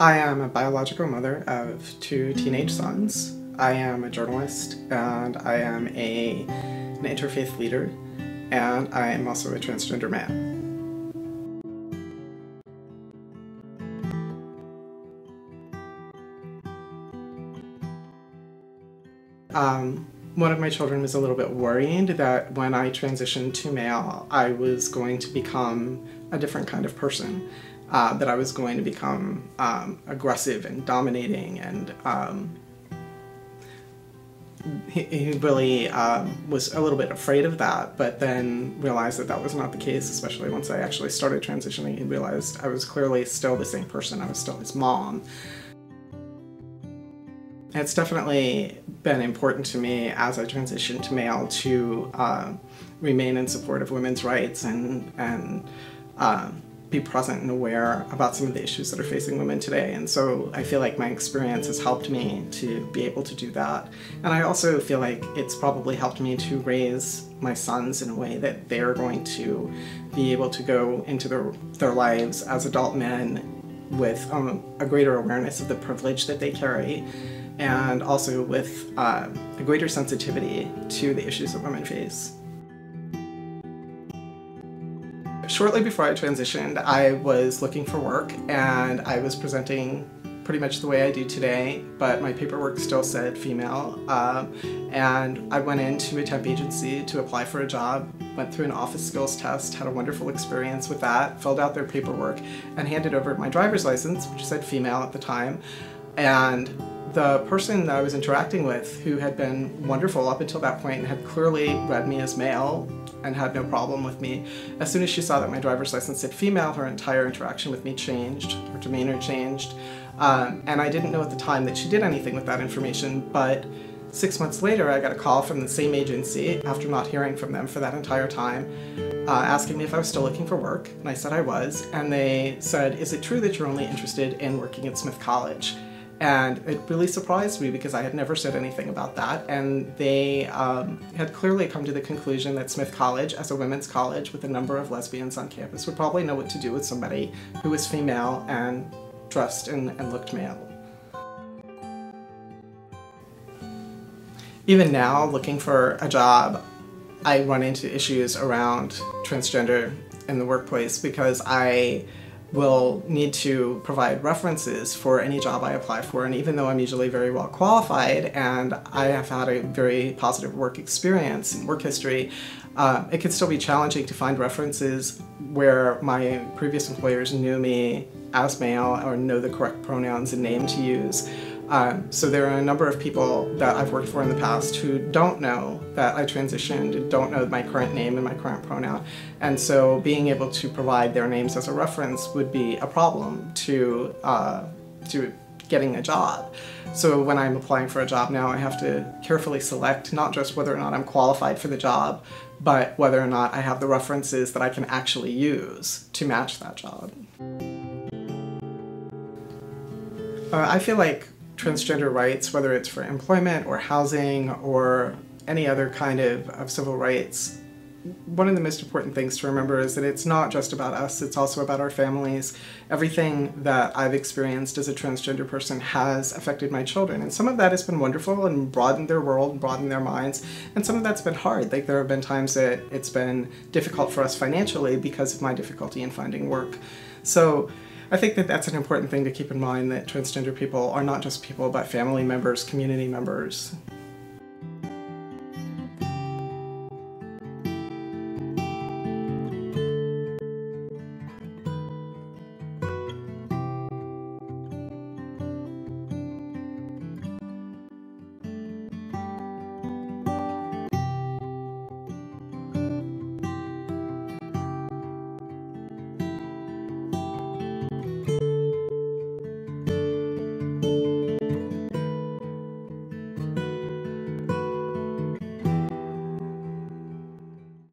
I am a biological mother of two teenage sons. I am a journalist and I am an interfaith leader, and I am also a transgender man. One of my children was a little bit worried that when I transitioned to male, I was going to become a different kind of person, that I was going to become aggressive and dominating, and he really was a little bit afraid of that, but then realized that that was not the case, especially once I actually started transitioning. He realized I was clearly still the same person. I was still his mom. It's definitely been important to me as I transitioned to male to remain in support of women's rights and be present and aware about some of the issues that are facing women today. And so I feel like my experience has helped me to be able to do that. And I also feel like it's probably helped me to raise my sons in a way that they're going to be able to go into their lives as adult men with a greater awareness of the privilege that they carry, and also with a greater sensitivity to the issues that women face. Shortly before I transitioned, I was looking for work, and I was presenting pretty much the way I do today, but my paperwork still said female, and I went into a temp agency to apply for a job, went through an office skills test, had a wonderful experience with that, filled out their paperwork, and handed over my driver's license, which said female at the time. And the person that I was interacting with, who had been wonderful up until that point and had clearly read me as male and had no problem with me, as soon as she saw that my driver's license said female, her entire interaction with me changed, her demeanor changed. And I didn't know at the time that she did anything with that information, but 6 months later I got a call from the same agency, after not hearing from them for that entire time, asking me if I was still looking for work, and I said I was, and they said, "Is it true that you're only interested in working at Smith College?" And it really surprised me because I had never said anything about that, and they had clearly come to the conclusion that Smith College, as a women's college with a number of lesbians on campus, would probably know what to do with somebody who was female and dressed and looked male. Even now, looking for a job, I run into issues around transgender in the workplace because I will need to provide references for any job I apply for, and even though I'm usually very well qualified and I have had a very positive work experience and work history, it can still be challenging to find references where my previous employers knew me as male or know the correct pronouns and name to use. So there are a number of people that I've worked for in the past who don't know that I transitioned and don't know my current name and my current pronoun. And so being able to provide their names as a reference would be a problem to getting a job. So when I'm applying for a job now, I have to carefully select not just whether or not I'm qualified for the job, but whether or not I have the references that I can actually use to match that job. I feel like transgender rights, whether it's for employment or housing or any other kind of civil rights, one of the most important things to remember is that it's not just about us, it's also about our families. Everything that I've experienced as a transgender person has affected my children, and some of that has been wonderful and broadened their world and broadened their minds, and some of that's been hard. Like, there have been times that it's been difficult for us financially because of my difficulty in finding work. So I think that that's an important thing to keep in mind, that transgender people are not just people, but family members, community members,